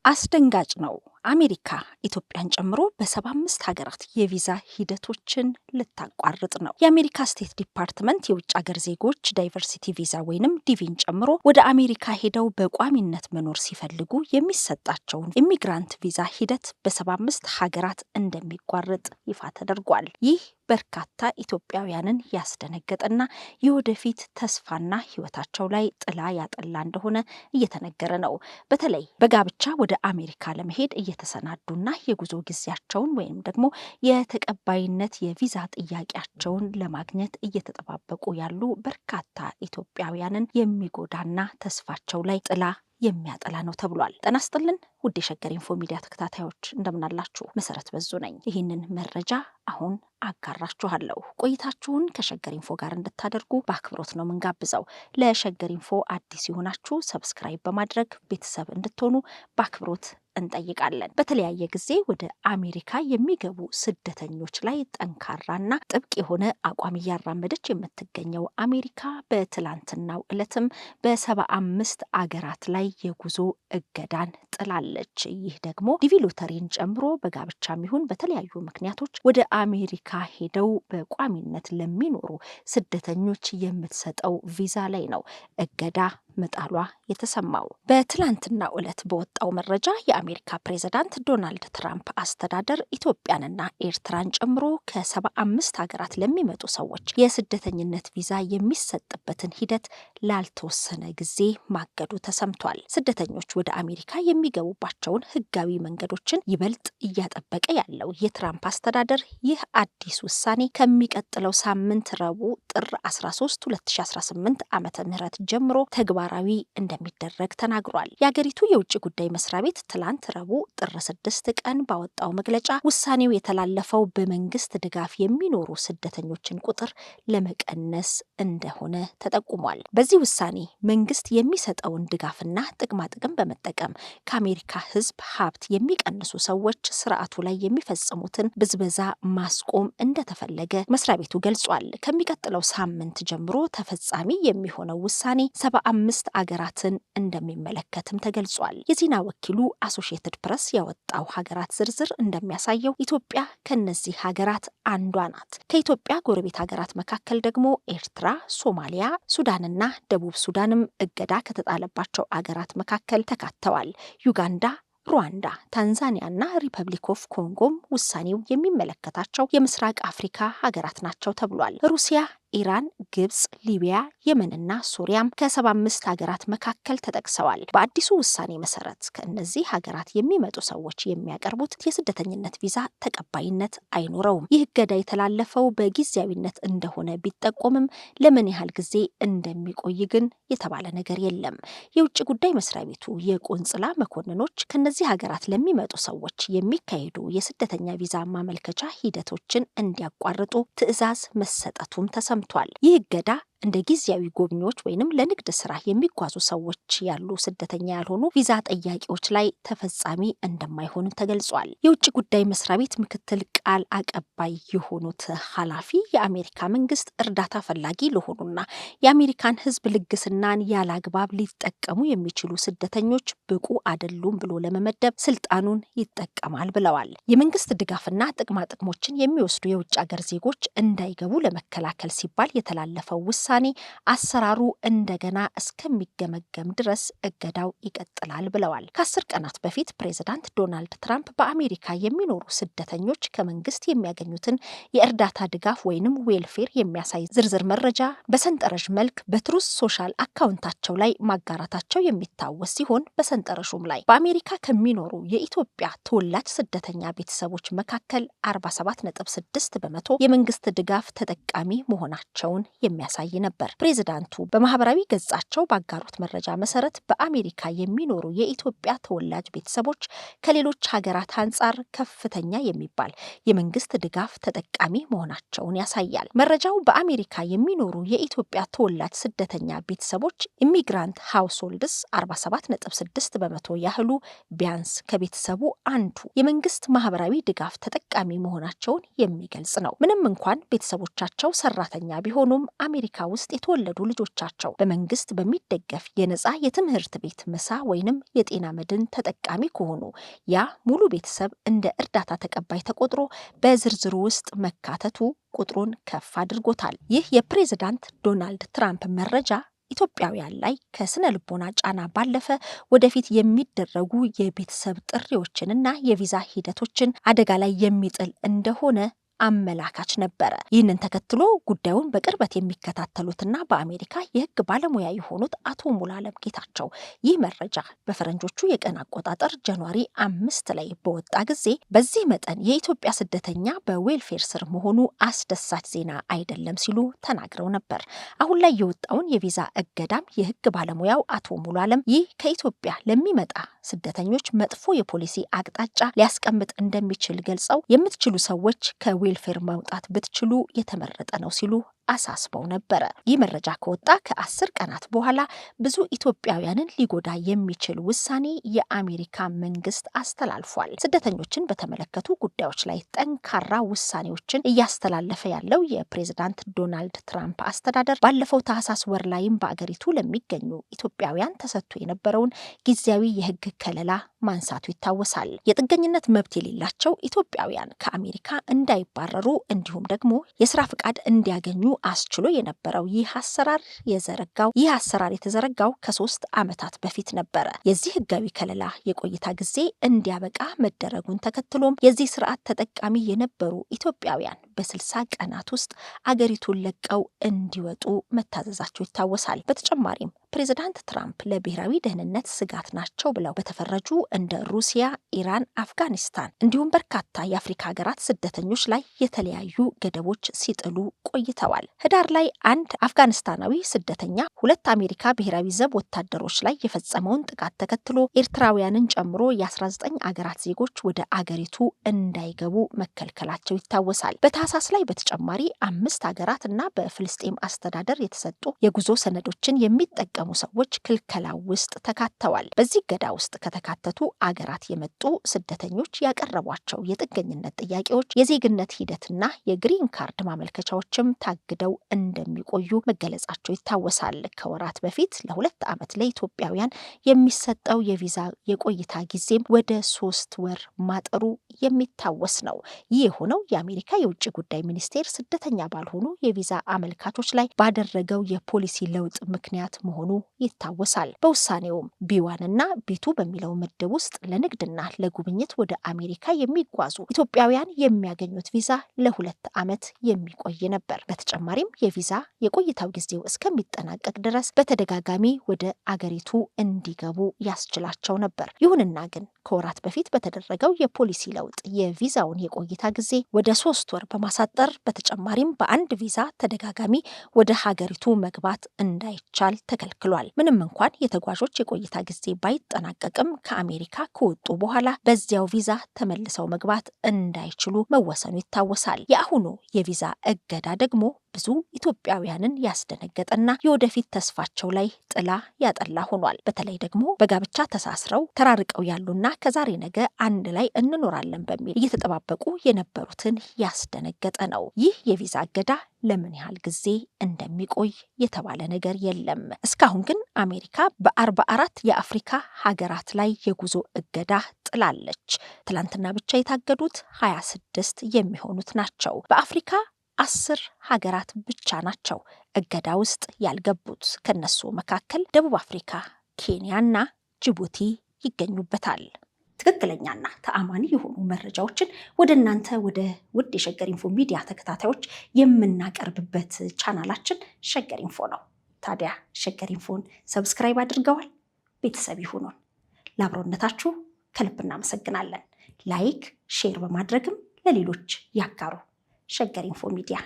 አስደንጋጭ ነው። አሜሪካ ኢትዮጵያን ጨምሮ በ75 ሀገራት የቪዛ ሂደቶችን ልታቋርጥ ነው። የአሜሪካ ስቴት ዲፓርትመንት የውጭ ሀገር ዜጎች ዳይቨርሲቲ ቪዛ ወይንም ዲቪን ጨምሮ ወደ አሜሪካ ሄደው በቋሚነት መኖር ሲፈልጉ የሚሰጣቸውን ኢሚግራንት ቪዛ ሂደት በ75 ሀገራት እንደሚቋረጥ ይፋ ተደርጓል። ይህ በርካታ ኢትዮጵያውያንን ያስደነገጠና የወደፊት ተስፋና ሕይወታቸው ላይ ጥላ ያጠላ እንደሆነ እየተነገረ ነው። በተለይ በጋብቻ ወደ አሜሪካ ለመሄድ እየተሰናዱና የጉዞ ጊዜያቸውን ወይም ደግሞ የተቀባይነት የቪዛ ጥያቄያቸውን ለማግኘት እየተጠባበቁ ያሉ በርካታ ኢትዮጵያውያንን የሚጎዳና ተስፋቸው ላይ ጥላ የሚያጠላ ነው ተብሏል። ጤና ይስጥልን ውድ የሸገር ኢንፎ ሚዲያ ተከታታዮች እንደምናላችሁ፣ መሰረት በዙ ነኝ። ይህንን መረጃ አሁን አጋራችኋለሁ። ቆይታችሁን ከሸገር ኢንፎ ጋር እንድታደርጉ በአክብሮት ነው ምንጋብዘው። ለሸገር ኢንፎ አዲስ የሆናችሁ ሰብስክራይብ በማድረግ ቤተሰብ እንድትሆኑ በአክብሮት እንጠይቃለን። በተለያየ ጊዜ ወደ አሜሪካ የሚገቡ ስደተኞች ላይ ጠንካራና ጥብቅ የሆነ አቋም እያራመደች የምትገኘው አሜሪካ በትላንትናው ዕለትም በ75 አገራት ላይ የጉዞ እገዳን ጥላለች። ይህ ደግሞ ዲቪ ሎተሪን ጨምሮ በጋብቻም ይሁን በተለያዩ ምክንያቶች ወደ አሜሪካ ሄደው በቋሚነት ለሚኖሩ ስደተኞች የምትሰጠው ቪዛ ላይ ነው እገዳ መጣሏ የተሰማው። በትላንትናው ዕለት በወጣው መረጃ የአሜሪካ ፕሬዝዳንት ዶናልድ ትራምፕ አስተዳደር ኢትዮጵያንና ኤርትራን ጨምሮ ከ75 ሀገራት ለሚመጡ ሰዎች የስደተኝነት ቪዛ የሚሰጥበትን ሂደት ላልተወሰነ ጊዜ ማገዱ ተሰምቷል። ስደተኞች ወደ አሜሪካ የሚገቡባቸውን ሕጋዊ መንገዶችን ይበልጥ እያጠበቀ ያለው የትራምፕ አስተዳደር ይህ አዲስ ውሳኔ ከሚቀጥለው ሳምንት ረቡዕ ጥር 13 2018 ዓ.ም ጀምሮ ተግባራዊ እንደሚደረግ ተናግሯል። የአገሪቱ የውጭ ጉዳይ መስሪያ ቤት ትላንት ረቡዕ ጥር 6 ቀን ባወጣው መግለጫ ውሳኔው የተላለፈው በመንግስት ድጋፍ የሚኖሩ ስደተኞችን ቁጥር ለመቀነስ እንደሆነ ተጠቁሟል። በዚህ ውሳኔ መንግስት የሚሰጠውን ድጋፍና ጥቅማጥቅም በመጠቀም ከአሜሪካ ሕዝብ ሀብት የሚቀንሱ ሰዎች ስርዓቱ ላይ የሚፈጽሙትን ብዝበዛ ማስቆም እንደተፈለገ መስሪያ ቤቱ ገልጿል። ከሚቀጥለው ሳምንት ጀምሮ ተፈጻሚ የሚሆነው ውሳኔ 75 አገራትን እንደሚመለከትም ተገልጿል። የዜና ወኪሉ አሶሺየትድ ፕሬስ ያወጣው ሀገራት ዝርዝር እንደሚያሳየው ኢትዮጵያ ከነዚህ ሀገራት አንዷ ናት። ከኢትዮጵያ ጎረቤት ሀገራት መካከል ደግሞ ኤርትራ፣ ሶማሊያ፣ ሱዳንና ደቡብ ሱዳንም እገዳ ከተጣለባቸው አገራት መካከል ተካተዋል። ዩጋንዳ፣ ሩዋንዳ፣ ታንዛኒያና ሪፐብሊክ ኦፍ ኮንጎም ውሳኔው የሚመለከታቸው የምስራቅ አፍሪካ ሀገራት ናቸው ተብሏል። ሩሲያ፣ ኢራን፣ ግብጽ፣ ሊቢያ፣ የመንና ሶሪያም ከ75 ሀገራት መካከል ተጠቅሰዋል። በአዲሱ ውሳኔ መሰረት ከእነዚህ ሀገራት የሚመጡ ሰዎች የሚያቀርቡት የስደተኝነት ቪዛ ተቀባይነት አይኖረውም። ይህ እገዳ የተላለፈው በጊዜያዊነት እንደሆነ ቢጠቆምም ለምን ያህል ጊዜ እንደሚቆይ ግን የተባለ ነገር የለም። የውጭ ጉዳይ መስሪያ ቤቱ የቆንጽላ መኮንኖች ከነዚህ ሀገራት ለሚመጡ ሰዎች የሚካሄዱ የስደተኛ ቪዛ ማመልከቻ ሂደቶችን እንዲያቋርጡ ትዕዛዝ መሰጠቱም ተሰምቷል። ይህ እገዳ እንደ ጊዜያዊ ጎብኚዎች ወይንም ለንግድ ስራ የሚጓዙ ሰዎች ያሉ ስደተኛ ያልሆኑ ቪዛ ጠያቂዎች ላይ ተፈጻሚ እንደማይሆን ተገልጿል። የውጭ ጉዳይ መስሪያ ቤት ምክትል ቃል አቀባይ የሆኑት ኃላፊ የአሜሪካ መንግስት እርዳታ ፈላጊ ለሆኑና የአሜሪካን ሕዝብ ልግስናን ያላግባብ ሊጠቀሙ የሚችሉ ስደተኞች ብቁ አይደሉም ብሎ ለመመደብ ስልጣኑን ይጠቀማል ብለዋል። የመንግስት ድጋፍና ጥቅማጥቅሞችን የሚወስዱ የውጭ ሀገር ዜጎች እንዳይገቡ ለመከላከል ሲባል የተላለፈው ውሳኔ አሰራሩ እንደገና እስከሚገመገም ድረስ እገዳው ይቀጥላል ብለዋል። ከ10 ቀናት በፊት ፕሬዝዳንት ዶናልድ ትራምፕ በአሜሪካ የሚኖሩ ስደተኞች ከመንግስት የሚያገኙትን የእርዳታ ድጋፍ ወይንም ዌልፌር የሚያሳይ ዝርዝር መረጃ በሰንጠረዥ መልክ በትሩዝ ሶሻል አካውንታቸው ላይ ማጋራታቸው የሚታወስ ሲሆን በሰንጠረዡም ላይ በአሜሪካ ከሚኖሩ የኢትዮጵያ ተወላጅ ስደተኛ ቤተሰቦች መካከል 47.6 በመቶ የመንግስት ድጋፍ ተጠቃሚ መሆናቸውን የሚያሳይ ነበር። ፕሬዝዳንቱ በማህበራዊ ገጻቸው ባጋሩት መረጃ መሰረት በአሜሪካ የሚኖሩ የኢትዮጵያ ተወላጅ ቤተሰቦች ከሌሎች ሀገራት አንጻር ከፍተኛ የሚባል የመንግስት ድጋፍ ተጠቃሚ መሆናቸውን ያሳያል። መረጃው በአሜሪካ የሚኖሩ የኢትዮጵያ ተወላጅ ስደተኛ ቤተሰቦች ኢሚግራንት ሃውስሆልድስ 47.6 በመቶ ያህሉ ቢያንስ ከቤተሰቡ አንዱ የመንግስት ማህበራዊ ድጋፍ ተጠቃሚ መሆናቸውን የሚገልጽ ነው። ምንም እንኳን ቤተሰቦቻቸው ሰራተኛ ቢሆኑም አሜሪካ ውስጥ የተወለዱ ልጆቻቸው በመንግስት በሚደገፍ የነጻ የትምህርት ቤት ምሳ ወይንም የጤና መድን ተጠቃሚ ከሆኑ ያ ሙሉ ቤተሰብ እንደ እርዳታ ተቀባይ ተቆጥሮ በዝርዝሩ ውስጥ መካተቱ ቁጥሩን ከፍ አድርጎታል። ይህ የፕሬዝዳንት ዶናልድ ትራምፕ መረጃ ኢትዮጵያውያን ላይ ከስነ ልቦና ጫና ባለፈ ወደፊት የሚደረጉ የቤተሰብ ጥሪዎችንና የቪዛ ሂደቶችን አደጋ ላይ የሚጥል እንደሆነ አመላካች ነበረ። ይህንን ተከትሎ ጉዳዩን በቅርበት የሚከታተሉትና በአሜሪካ የህግ ባለሙያ የሆኑት አቶ ሙሉዓለም ጌታቸው ይህ መረጃ በፈረንጆቹ የቀን አቆጣጠር ጃንዋሪ 5 ላይ በወጣ ጊዜ በዚህ መጠን የኢትዮጵያ ስደተኛ በዌልፌር ስር መሆኑ አስደሳች ዜና አይደለም ሲሉ ተናግረው ነበር። አሁን ላይ የወጣውን የቪዛ እገዳም የህግ ባለሙያው አቶ ሙሉዓለም ይህ ከኢትዮጵያ ለሚመጣ ስደተኞች መጥፎ የፖሊሲ አቅጣጫ ሊያስቀምጥ እንደሚችል ገልጸው የምትችሉ ሰዎች ከዌልፌር መውጣት ብትችሉ የተመረጠ ነው ሲሉ አሳስበው ነበረ። ይህ መረጃ ከወጣ ከ10 ቀናት በኋላ ብዙ ኢትዮጵያውያንን ሊጎዳ የሚችል ውሳኔ የአሜሪካ መንግስት አስተላልፏል። ስደተኞችን በተመለከቱ ጉዳዮች ላይ ጠንካራ ውሳኔዎችን እያስተላለፈ ያለው የፕሬዝዳንት ዶናልድ ትራምፕ አስተዳደር ባለፈው ታህሳስ ወር ላይም በአገሪቱ ለሚገኙ ኢትዮጵያውያን ተሰጥቶ የነበረውን ጊዜያዊ የህግ ከለላ ማንሳቱ ይታወሳል። የጥገኝነት መብት የሌላቸው ኢትዮጵያውያን ከአሜሪካ እንዳይባረሩ እንዲሁም ደግሞ የስራ ፍቃድ እንዲያገኙ አስችሎ የነበረው ይህ አሰራር የተዘረጋው ከ3 ዓመታት በፊት ነበረ። የዚህ ህጋዊ ከለላ የቆይታ ጊዜ እንዲያበቃ መደረጉን ተከትሎም የዚህ ስርዓት ተጠቃሚ የነበሩ ኢትዮጵያውያን በ60 ቀናት ውስጥ አገሪቱን ለቀው እንዲወጡ መታዘዛቸው ይታወሳል። በተጨማሪም ፕሬዝዳንት ትራምፕ ለብሔራዊ ደህንነት ስጋት ናቸው ብለው በተፈረጁ እንደ ሩሲያ፣ ኢራን፣ አፍጋኒስታን እንዲሁም በርካታ የአፍሪካ ሀገራት ስደተኞች ላይ የተለያዩ ገደቦች ሲጥሉ ቆይተዋል። ህዳር ላይ አንድ አፍጋኒስታናዊ ስደተኛ 2 አሜሪካ ብሔራዊ ዘብ ወታደሮች ላይ የፈጸመውን ጥቃት ተከትሎ ኤርትራውያንን ጨምሮ የ19 አገራት ዜጎች ወደ አገሪቱ እንዳይገቡ መከልከላቸው ይታወሳል። በታህሳስ ላይ በተጨማሪ 5 ሀገራት እና በፍልስጤም አስተዳደር የተሰጡ የጉዞ ሰነዶችን የሚጠቀሙ ሰዎች ክልከላ ውስጥ ተካተዋል። በዚህ ገዳ ውስጥ ከተካተቱ አገራት የመጡ ስደተኞች ያቀረቧቸው የጥገኝነት ጥያቄዎች፣ የዜግነት ሂደትና የግሪን ካርድ ማመልከቻዎችም ታግደው እንደሚቆዩ መገለጻቸው ይታወሳል። ከወራት በፊት ለ2 ዓመት ለኢትዮጵያውያን የሚሰጠው የቪዛ የቆይታ ጊዜም ወደ 3 ወር ማጠሩ የሚታወስ ነው። ይህ የሆነው የአሜሪካ የውጭ ጉዳይ ሚኒስቴር ስደተኛ ባልሆኑ የቪዛ አመልካቾች ላይ ባደረገው የፖሊሲ ለውጥ ምክንያት መሆኑ ይታወሳል። በውሳኔውም ቢ1 እና ቢ2 በሚለው ምድብ ውስጥ ለንግድና ለጉብኝት ወደ አሜሪካ የሚጓዙ ኢትዮጵያውያን የሚያገኙት ቪዛ ለ2 ዓመት የሚቆይ ነበር። በተጨማሪም የቪዛ የቆይታው ጊዜው እስከሚጠናቀቅ ድረስ በተደጋጋሚ ወደ አገሪቱ እንዲገቡ ያስችላቸው ነበር። ይሁንና ግን ከወራት በፊት በተደረገው የፖሊሲ ለውጥ የቪዛውን የቆይታ ጊዜ ወደ 3 ወር በማሳጠር በተጨማሪም በአንድ ቪዛ ተደጋጋሚ ወደ ሀገሪቱ መግባት እንዳይቻል ተከልክሏል። ምንም እንኳን የተጓዦች የቆይታ ጊዜ ባይጠናቀቅም ከአሜሪካ ከወጡ በኋላ በዚያው ቪዛ ተመልሰው መግባት እንዳይችሉ መወሰኑ ይታወሳል። የአሁኑ የቪዛ እገዳ ደግሞ ብዙ ኢትዮጵያውያንን ያስደነገጠና የወደፊት ተስፋቸው ላይ ጥላ ያጠላ ሆኗል። በተለይ ደግሞ በጋብቻ ተሳስረው ተራርቀው ያሉና ከዛሬ ነገ አንድ ላይ እንኖራለን በሚል እየተጠባበቁ የነበሩትን ያስደነገጠ ነው። ይህ የቪዛ እገዳ ለምን ያህል ጊዜ እንደሚቆይ የተባለ ነገር የለም። እስካሁን ግን አሜሪካ በ44 የአፍሪካ ሀገራት ላይ የጉዞ እገዳ ጥላለች። ትላንትና ብቻ የታገዱት 26 የሚሆኑት ናቸው። በአፍሪካ 10 ሀገራት ብቻ ናቸው እገዳ ውስጥ ያልገቡት። ከነሱ መካከል ደቡብ አፍሪካ፣ ኬንያና ጅቡቲ ይገኙበታል። ትክክለኛና ተአማኒ የሆኑ መረጃዎችን ወደ እናንተ ወደ ውድ የሸገር ኢንፎ ሚዲያ ተከታታዮች የምናቀርብበት ቻናላችን ሸገር ኢንፎ ነው። ታዲያ ሸገር ኢንፎን ሰብስክራይብ አድርገዋል? ቤተሰብ ይሁኑን። ለአብሮነታችሁ ከልብ እናመሰግናለን። ላይክ፣ ሼር በማድረግም ለሌሎች ያጋሩ። ሸገር ኢንፎ ሚዲያ